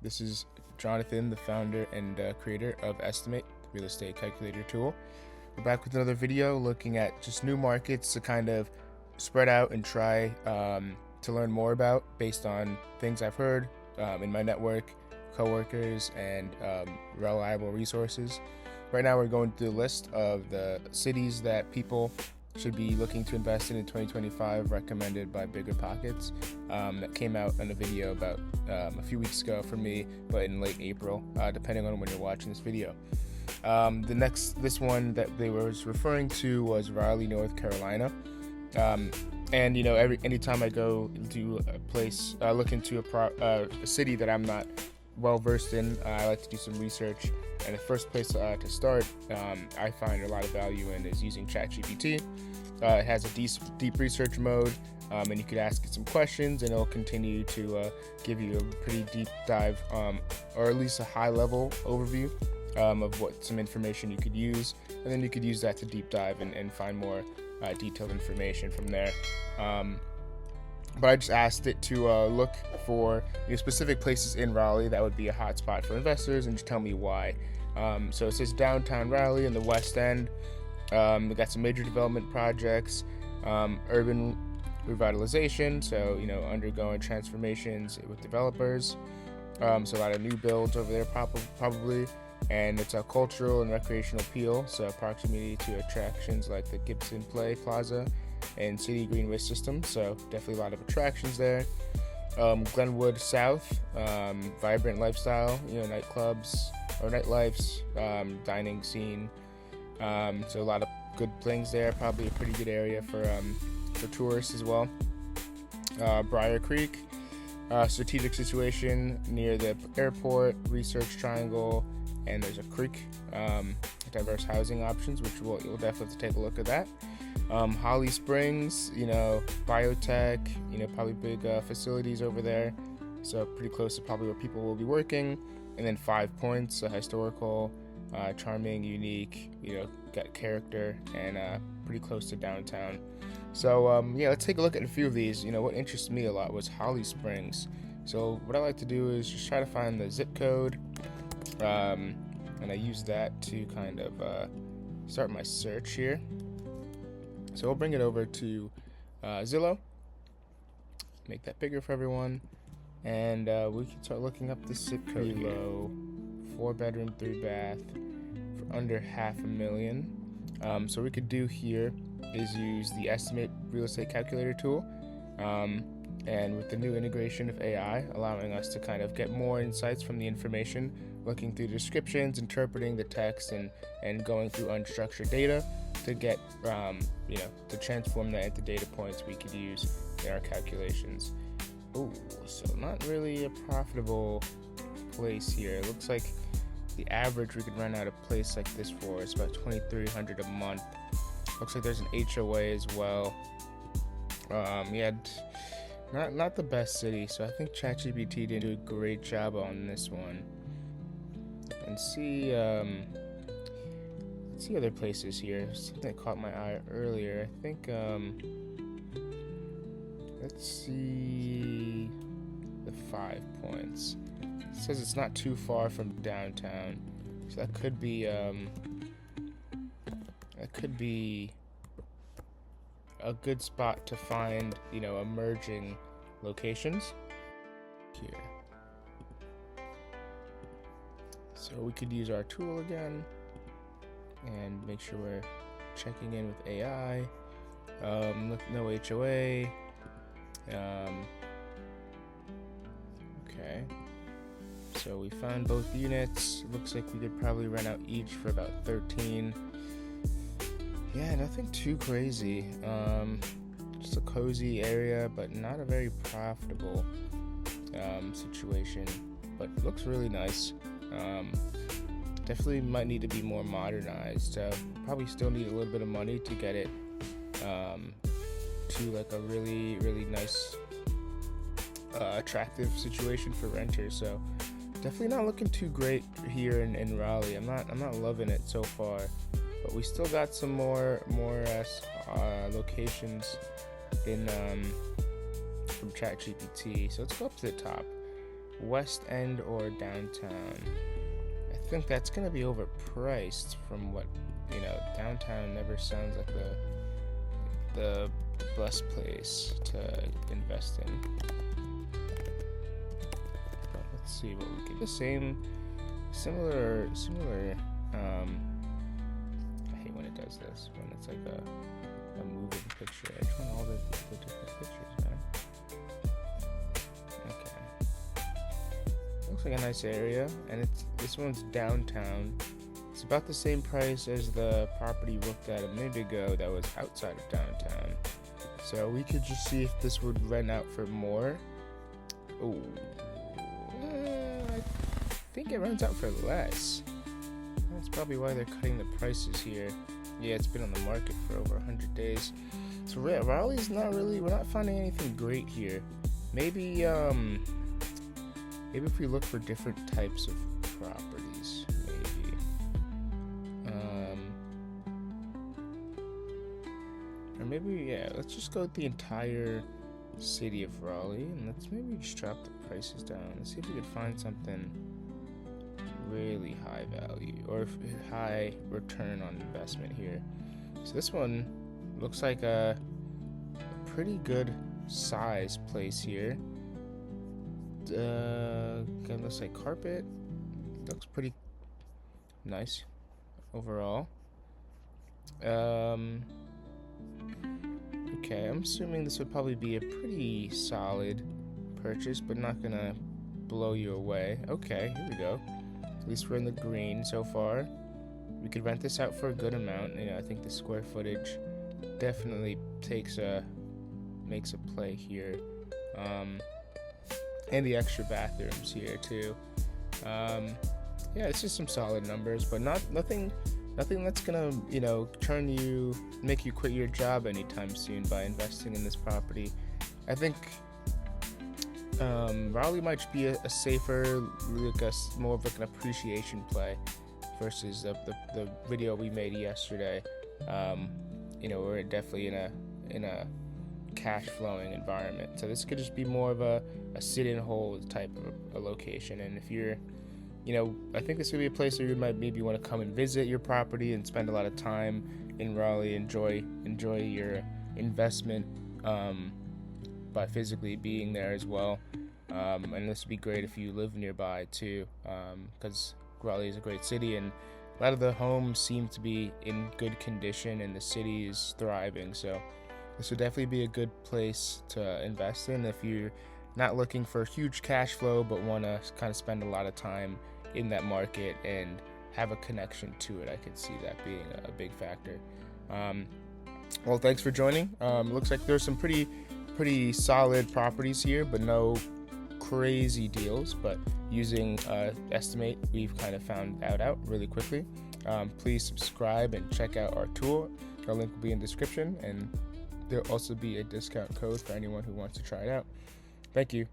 This is Jonathan, the founder and creator of Estimate, the real estate calculator tool. We're back with another video looking at just new markets to kind of spread out and try to learn more about based on things I've heard in my network, coworkers, and reliable resources. Right now we're going through the list of the cities that people should be looking to invest in 2025, recommended by Bigger Pockets. That came out in a video about a few weeks ago for me, but in late April, depending on when you're watching this video. This one that they were referring to was Raleigh, North Carolina. And anytime I go into a place, look into a city that I'm not well versed in, I like to do some research. And the first place to start, I find a lot of value in, is using ChatGPT. It has a deep research mode, and you could ask it some questions, and it'll continue to give you a pretty deep dive, or at least a high-level overview of some information you could use, and then you could use that to deep dive and find more detailed information from there. But I just asked it to look for specific places in Raleigh that would be a hotspot for investors, and just tell me why. So it says downtown Raleigh in the West End. We got some major development projects, urban revitalization, so undergoing transformations with developers. So a lot of new builds over there probably, and it's a cultural and recreational appeal, so proximity to attractions like the Gibson Play Plaza and City Greenway system, so definitely a lot of attractions there. Glenwood South, vibrant lifestyle, nightclubs or nightlifes, dining scene, so a lot of good things there. Probably a pretty good area for tourists as well. Briar Creek, strategic situation near the airport, Research Triangle, and there's a creek. Diverse housing options, which you'll definitely have to take a look at that. Holly Springs, biotech, probably big facilities over there, so pretty close to probably where people will be working. And then 5 Points, historical, charming, unique, got character, and pretty close to downtown. So let's take a look at a few of these. What interests me a lot was Holly Springs. So what I like to do is just try to find the zip code, and I use that to kind of start my search here. So we'll bring it over to Zillow, make that bigger for everyone, and we can start looking up the zip code. Low, 4-bedroom, 3-bath for under $500,000. So what we could do here is use the Estimate real estate calculator tool, and with the new integration of AI, allowing us to kind of get more insights from the information, looking through descriptions, interpreting the text, and going through unstructured data to get, to transform that into data points we could use in our calculations. Oh, so not really a profitable place here. It looks like the average we could rent out a place like this for is about $2,300 a month. Looks like there's an HOA as well. Not the best city, so I think ChatGPT didn't do a great job on this one. And see other places here. Something that caught my eye earlier. I think let's see the 5 Points. It says it's not too far from downtown, so that could be a good spot to find emerging locations here. So we could use our tool again and make sure we're checking in with AI. Look, no HOA. Okay. So we found both units. Looks like we could probably rent out each for about $13. Yeah, nothing too crazy. Just a cozy area, but not a very profitable situation. But it looks really nice. Definitely might need to be more modernized. Probably still need a little bit of money to get it to like a really, really nice, attractive situation for renters. So definitely not looking too great here in Raleigh. I'm not loving it so far, but we still got some more locations in from ChatGPT. So let's go up to the top. West End or downtown. I think that's gonna be overpriced from what, downtown never sounds like the best place to invest in. But let's see what we can. The similar. I hate when it does this, when it's like a moving picture. I just want all the different pictures, man. Okay. Looks like a nice area, and this one's downtown. It's about the same price as the property we looked at a minute ago that was outside of downtown. So we could just see if this would rent out for more. Oh, I think it rents out for less. That's probably why they're cutting the prices here. Yeah, it's been on the market for over 100 days. So Raleigh's we're not finding anything great here. Maybe if we look for different types of properties, maybe. Or maybe, let's just go with the entire city of Raleigh, and let's maybe just drop the prices down. Let's see if we could find something really high value or high return on investment here. So this one looks like a pretty good size place here. It looks like carpet. Looks pretty nice overall. Okay, I'm assuming this would probably be a pretty solid purchase, but not gonna blow you away. Okay, here we go. At least we're in the green so far. We could rent this out for a good amount. I think the square footage definitely makes a play here. And the extra bathrooms here too. It's just some solid numbers, but nothing that's gonna make you quit your job anytime soon by investing in this property. I think Raleigh might be a safer, more of like an appreciation play versus the video we made yesterday. We're definitely in a cash flowing environment. So this could just be more of a sit and hold type of a location. And if you're, I think this would be a place where you might maybe want to come and visit your property and spend a lot of time in Raleigh, enjoy your investment by physically being there as well. And this would be great if you live nearby too, because Raleigh is a great city and a lot of the homes seem to be in good condition and the city is thriving. So this would definitely be a good place to invest in if you're not looking for huge cash flow but want to kind of spend a lot of time in that market and have a connection to it. I could see that being a big factor. Well, thanks for joining. Looks like there's some pretty solid properties here, but no crazy deals. But using Estimate, we've kind of found that out really quickly. Please subscribe and check out our tool. Our link will be in the description, and there'll also be a discount code for anyone who wants to try it out. Thank you.